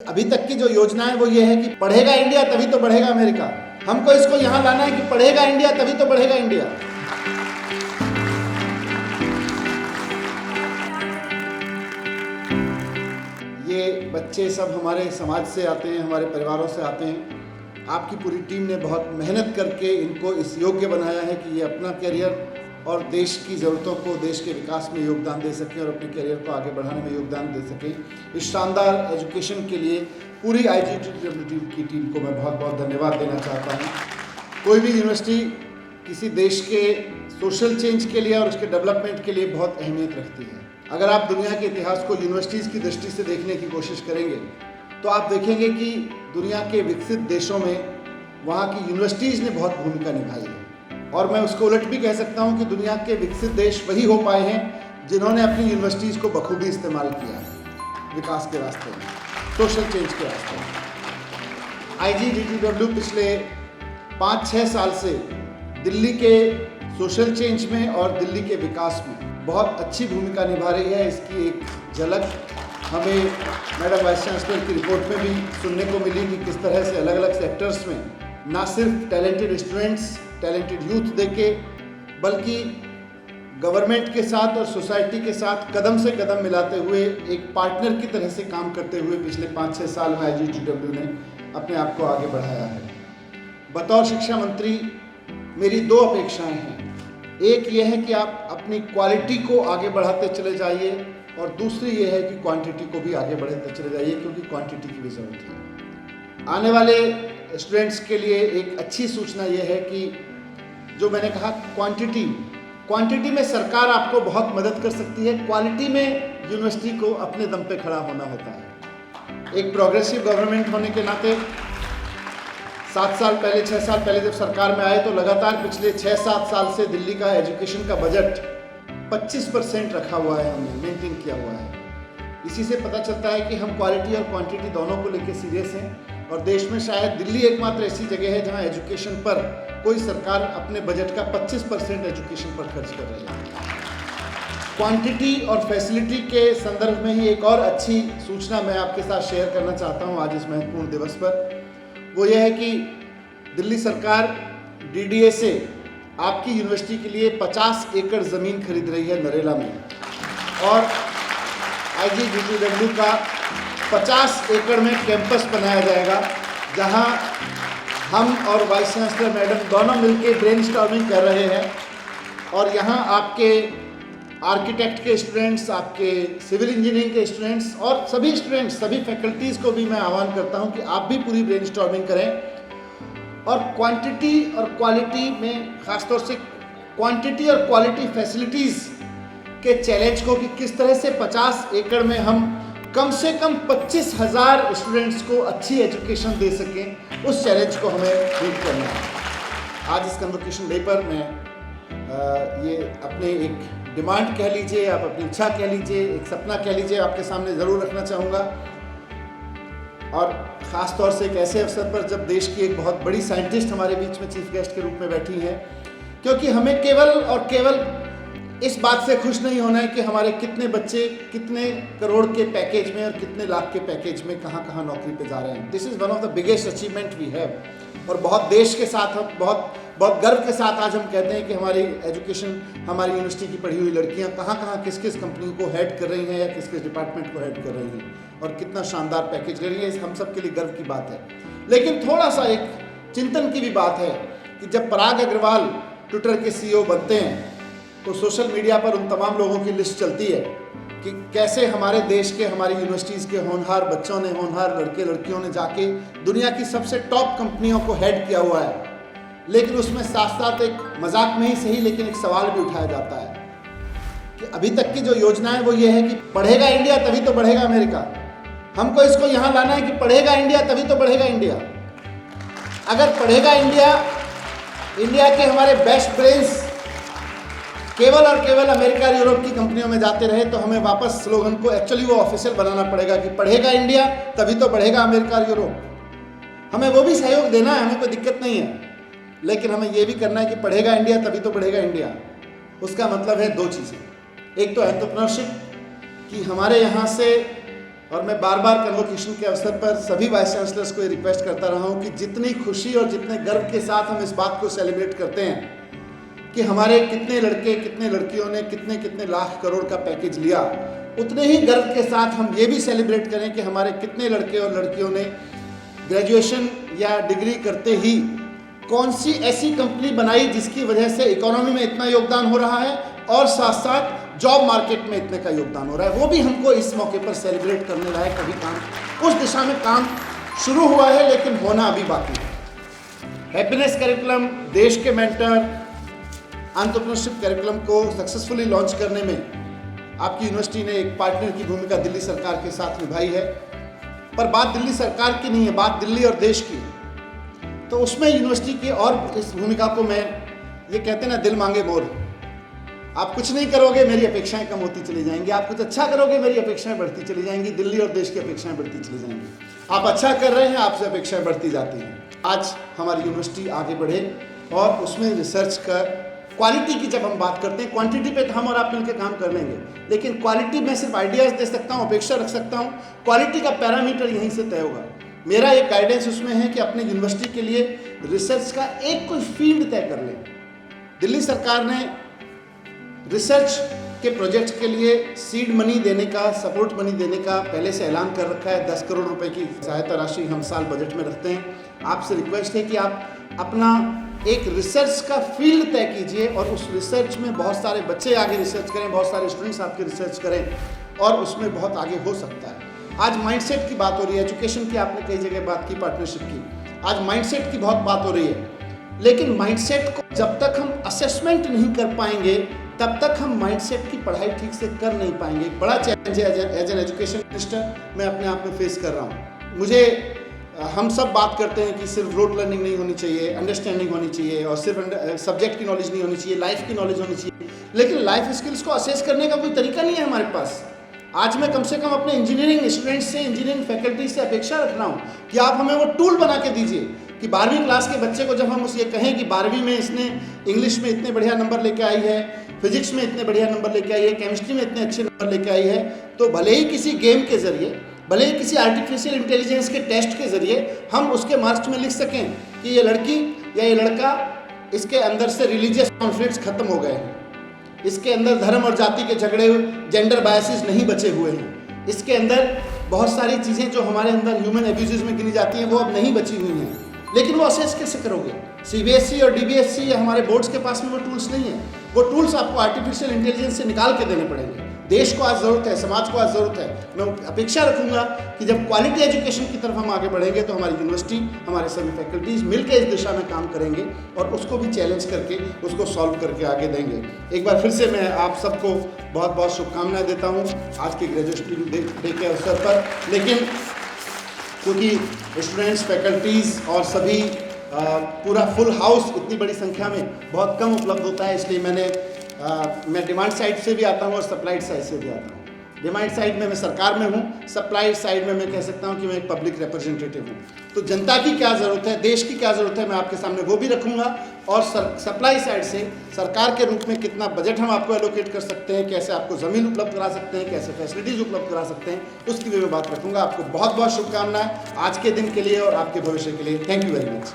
अभी तक की जो योजना है वो ये है कि पढ़ेगा इंडिया तभी तो बढ़ेगा अमेरिका। हमको इसको यहाँ लाना है कि पढ़ेगा इंडिया तभी तो बढ़ेगा इंडिया। ये बच्चे सब हमारे समाज से आते हैं, हमारे परिवारों से आते हैं। आपकी पूरी टीम ने बहुत मेहनत करके इनको इस योग्य बनाया है कि ये अपना करियर और देश की ज़रूरतों को, देश के विकास में योगदान दे सकें और अपने करियर को आगे बढ़ाने में योगदान दे सकें। इस शानदार एजुकेशन के लिए पूरी IGTW की टीम को मैं बहुत बहुत धन्यवाद देना चाहता हूँ। कोई भी यूनिवर्सिटी किसी देश के सोशल चेंज के लिए और उसके डेवलपमेंट के लिए बहुत अहमियत रखती है। अगर आप दुनिया के इतिहास को यूनिवर्सिटीज़ की दृष्टि से देखने की कोशिश करेंगे तो आप देखेंगे कि दुनिया के विकसित देशों में वहाँ की यूनिवर्सिटीज़ ने बहुत भूमिका निभाई है। और मैं उसको उलट भी कह सकता हूँ कि दुनिया के विकसित देश वही हो पाए हैं जिन्होंने अपनी यूनिवर्सिटीज़ को बखूबी इस्तेमाल किया है विकास के रास्ते में, सोशल चेंज के रास्ते में। IGTW पिछले 5-6 साल से दिल्ली के सोशल चेंज में और दिल्ली के विकास में बहुत अच्छी भूमिका निभा रही है। इसकी एक झलक हमें मैडम वाइस चांसलर की रिपोर्ट में भी सुनने को मिली कि किस तरह से अलग अलग सेक्टर्स में ना सिर्फ टैलेंटेड स्टूडेंट्स, टैलेंटेड यूथ देके, बल्कि गवर्नमेंट के साथ और सोसाइटी के साथ कदम से कदम मिलाते हुए एक पार्टनर की तरह से काम करते हुए पिछले 5-6 साल में IGTW ने अपने आप को आगे बढ़ाया है। बतौर शिक्षा मंत्री मेरी 2 अपेक्षाएं हैं। एक ये है कि आप अपनी क्वालिटी को आगे बढ़ाते चले जाइए और दूसरी ये है कि क्वांटिटी को भी आगे बढ़ाते चले जाइए, क्योंकि क्वांटिटी की भी ज़रूरत है। आने वाले स्टूडेंट्स के लिए एक अच्छी सूचना ये है कि जो मैंने कहा क्वांटिटी में सरकार आपको बहुत मदद कर सकती है, क्वालिटी में यूनिवर्सिटी को अपने दम पे खड़ा होना होता है। एक प्रोग्रेसिव गवर्नमेंट होने के नाते 7 साल पहले, 6 साल पहले जब सरकार में आए तो लगातार पिछले 6-7 साल से दिल्ली का एजुकेशन का बजट 25% रखा हुआ है, हमने मेंटेन किया हुआ है। इसी से पता चलता है कि हम क्वालिटी और क्वांटिटी दोनों को लेकर सीरियस हैं और देश में शायद दिल्ली एकमात्र ऐसी जगह है जहां एजुकेशन पर कोई सरकार अपने बजट का 25% एजुकेशन पर खर्च कर रही है। क्वांटिटी और फैसिलिटी के संदर्भ में ही एक और अच्छी सूचना मैं आपके साथ शेयर करना चाहता हूं आज इस महत्वपूर्ण दिवस पर। वो ये है कि दिल्ली सरकार DDA से आपकी यूनिवर्सिटी के लिए 50 एकड़ ज़मीन खरीद रही है नरेला में, और IGTW का 50 एकड़ में कैंपस बनाया जाएगा जहां हम और वाइस चांसलर मैडम दोनों मिलकर ब्रेनस्टॉर्मिंग कर रहे हैं। और यहां आपके आर्किटेक्ट के स्टूडेंट्स, आपके सिविल इंजीनियरिंग के स्टूडेंट्स और सभी स्टूडेंट्स, सभी फैकल्टीज़ को भी मैं आह्वान करता हूं कि आप भी पूरी ब्रेनस्टॉर्मिंग करें और क्वांटिटी और क्वालिटी में, ख़ासतौर से क्वांटिटी और क्वालिटी फैसिलिटीज़ के चैलेंज को कि किस तरह से 50 एकड़ में हम कम से कम 25,000 स्टूडेंट्स को अच्छी एजुकेशन दे सकें, उस चैलेंज को हमें मीट करना है। आज इस कन्वोकेशन डे पर मैं ये अपने एक डिमांड कह लीजिए, आप अपनी इच्छा कह लीजिए, एक सपना कह लीजिए, आपके सामने ज़रूर रखना चाहूँगा। और ख़ास तौर से एक ऐसे अवसर पर जब देश की एक बहुत बड़ी साइंटिस्ट हमारे बीच में चीफ गेस्ट के रूप में बैठी हैं, क्योंकि हमें केवल और केवल इस बात से खुश नहीं होना है कि हमारे कितने बच्चे कितने करोड़ के पैकेज में और कितने लाख के पैकेज में कहाँ कहाँ नौकरी पे जा रहे हैं। This is one of the biggest achievement we have. और बहुत देश के साथ हम बहुत गर्व के साथ आज हम कहते हैं कि हमारी एजुकेशन, हमारी यूनिवर्सिटी की पढ़ी हुई लड़कियाँ कहाँ कहाँ किस किस कंपनी को हेड कर रही हैं या किस किस डिपार्टमेंट को हेड कर रही हैं और कितना शानदार पैकेज ले रही है। हम सब के लिए गर्व की बात है। लेकिन थोड़ा सा एक चिंतन की भी बात है कि जब पराग अग्रवाल ट्विटर के CEO बनते हैं तो सोशल मीडिया पर उन तमाम लोगों की लिस्ट चलती है कि कैसे हमारे देश के, हमारी यूनिवर्सिटीज़ के होनहार बच्चों ने, होनहार लड़के लड़कियों ने जाके दुनिया की सबसे टॉप कंपनियों को हेड किया हुआ है। लेकिन उसमें साथ साथ एक मजाक में ही सही लेकिन एक सवाल भी उठाया जाता है कि अभी तक की जो योजना है वो ये है कि पढ़ेगा इंडिया तभी तो बढ़ेगा अमेरिका। हमको इसको यहाँ लाना है कि पढ़ेगा इंडिया तभी तो बढ़ेगा इंडिया। अगर पढ़ेगा इंडिया, इंडिया के हमारे बेस्ट ब्रेन्स केवल और केवल अमेरिका और यूरोप की कंपनियों में जाते रहे तो हमें वापस स्लोगन को एक्चुअली वो ऑफिशियल बनाना पड़ेगा कि पढ़ेगा इंडिया तभी तो बढ़ेगा अमेरिका और यूरोप। हमें वो भी सहयोग देना है, हमें कोई दिक्कत नहीं है, लेकिन हमें ये भी करना है कि पढ़ेगा इंडिया तभी तो बढ़ेगा इंडिया। उसका मतलब है 2 चीज़ें। एक तो एंटरप्रेन्योरशिप, कि हमारे यहाँ से और मैं बार बार कन्वोकेशन के अवसर पर सभी वाइस चांसलर्स को ये रिक्वेस्ट करता रहा हूँ कि जितनी खुशी और जितने गर्व के साथ हम इस बात को सेलिब्रेट करते हैं कि हमारे कितने लड़के कितने लड़कियों ने कितने कितने लाख करोड़ का पैकेज लिया, उतने ही गर्व के साथ हम ये भी सेलिब्रेट करें कि हमारे कितने लड़के और लड़कियों ने ग्रेजुएशन या डिग्री करते ही कौन सी ऐसी कंपनी बनाई जिसकी वजह से इकोनॉमी में इतना योगदान हो रहा है और साथ साथ जॉब मार्केट में इतने का योगदान हो रहा है। वो भी हमको इस मौके पर सेलिब्रेट करने लायक अभी काम उस दिशा में काम शुरू हुआ है, लेकिन होना अभी बाकी है। हैप्पीनेस करिकुलम देश के मेंटर एंटरप्रेन्योरशिप करिकुलम को सक्सेसफुली लॉन्च करने में आपकी यूनिवर्सिटी ने एक पार्टनर की भूमिका दिल्ली सरकार के साथ निभाई है। पर बात दिल्ली सरकार की नहीं है, बात दिल्ली और देश की है। तो उसमें यूनिवर्सिटी की और इस भूमिका को मैं ये कहते हैं ना, दिल मांगे मोर। आप कुछ नहीं करोगे मेरी अपेक्षाएं कम होती चली जाएंगी, आप कुछ अच्छा करोगे मेरी अपेक्षाएं बढ़ती चली जाएंगी, दिल्ली और देश की अपेक्षाएं बढ़ती चली जाएंगी। आप अच्छा कर रहे हैं, आपसे अपेक्षाएं बढ़ती जाती हैं। आज हमारी यूनिवर्सिटी आगे बढ़े और उसमें रिसर्च का क्वालिटी की जब हम बात करते हैं, क्वांटिटी पे तो हम और आप मिलकर काम कर लेंगे, लेकिन क्वालिटी में सिर्फ आइडियाज़ दे सकता हूँ, अपेक्षा रख सकता हूँ, क्वालिटी का पैरामीटर यहीं से तय होगा। मेरा एक गाइडेंस उसमें है कि अपने यूनिवर्सिटी के लिए रिसर्च का एक कोई फील्ड तय कर लें। दिल्ली सरकार ने रिसर्च के प्रोजेक्ट के लिए सीड मनी देने का, सपोर्ट मनी देने का पहले से ऐलान कर रखा है। 10 करोड़ रुपए की सहायता राशि हम साल बजट में रखते हैं। आपसे रिक्वेस्ट है कि आप अपना एक रिसर्च का फील्ड तय कीजिए और उस रिसर्च में बहुत सारे बच्चे आगे रिसर्च करें, बहुत सारे स्टूडेंट्स आपके रिसर्च करें और उसमें बहुत आगे हो सकता है। आज माइंडसेट की बात हो रही है, एजुकेशन की आपने कई जगह बात की, पार्टनरशिप की, आज माइंडसेट की बहुत बात हो रही है। लेकिन माइंडसेट को जब तक हम असेसमेंट नहीं कर पाएंगे तब तक हम माइंडसेट की पढ़ाई ठीक से कर नहीं पाएंगे। एक बड़ा चैलेंज है एज एन एजुकेशन मिनिस्टर मैं अपने आप में फेस कर रहा हूँ। मुझे हम सब बात करते हैं कि सिर्फ रोट लर्निंग नहीं होनी चाहिए, अंडरस्टैंडिंग होनी चाहिए और सिर्फ सब्जेक्ट की नॉलेज नहीं होनी चाहिए, लाइफ की नॉलेज होनी चाहिए, लेकिन लाइफ स्किल्स को असेस करने का कोई तरीका नहीं है हमारे पास। आज मैं कम से कम अपने इंजीनियरिंग स्टूडेंट्स से, इंजीनियरिंग फैकल्टी से अपेक्षा रख रहा हूँ कि आप हमें वो टूल बना के दीजिए कि 12वीं क्लास के बच्चे को जब हम उसे कहें कि 12वीं में इसने इंग्लिश में इतने बढ़िया नंबर लेके आई है, फिजिक्स में इतने बढ़िया नंबर लेके आई है, केमिस्ट्री में इतने अच्छे नंबर लेके आई है, तो भले ही किसी गेम के जरिए, भले ही किसी आर्टिफिशियल इंटेलिजेंस के टेस्ट के जरिए हम उसके मार्क्स में लिख सकें कि ये लड़की या ये लड़का, इसके अंदर से रिलीजियस कॉन्फ्लिक्ट्स खत्म हो गए हैं, इसके अंदर धर्म और जाति के झगड़े, जेंडर बायसेस नहीं बचे हुए हैं, इसके अंदर बहुत सारी चीज़ें जो हमारे अंदर ह्यूमन एब्यूजेस में गिनी जाती हैं वो अब नहीं बची हुई हैं। लेकिन वो असेस कैसे करोगे? सीबीएसई और डीबीएसई या हमारे बोर्ड्स के पास में वो टूल्स नहीं है। वो टूल्स आपको आर्टिफिशियल इंटेलिजेंस से निकाल के देने पड़ेंगे। देश को आज ज़रूरत है, समाज को आज ज़रूरत है। मैं अपेक्षा रखूंगा कि जब क्वालिटी एजुकेशन की तरफ हम आगे बढ़ेंगे तो हमारी यूनिवर्सिटी, हमारे सभी फैकल्टीज़ मिलकर इस दिशा में काम करेंगे और उसको भी चैलेंज करके उसको सॉल्व करके आगे देंगे। एक बार फिर से मैं आप सबको बहुत बहुत शुभकामनाएं देता हूँ आज के ग्रेजुएशन डे के अवसर पर। लेकिन क्योंकि स्टूडेंट्स, फैकल्टीज़ और सभी पूरा फुल हाउस इतनी बड़ी संख्या में बहुत कम उपलब्ध होता है, इसलिए मैं डिमांड साइड से भी आता हूँ और सप्लाई साइड से भी आता हूँ। डिमांड साइड में मैं सरकार में हूँ, सप्लाई साइड में मैं कह सकता हूँ कि मैं एक पब्लिक रिप्रेजेंटेटिव हूँ। तो जनता की क्या ज़रूरत है, देश की क्या ज़रूरत है, मैं आपके सामने वो भी रखूँगा और सप्लाई साइड से सरकार के रूप में कितना बजट हम आपको एलोकेट कर सकते हैं, कैसे आपको ज़मीन उपलब्ध करा सकते हैं, कैसे फैसिलिटीज़ उपलब्ध करा सकते हैं, उसकी भी मैं बात रखूँगा। आपको बहुत बहुत शुभकामनाएं आज के दिन के लिए और आपके भविष्य के लिए। Thank you very much.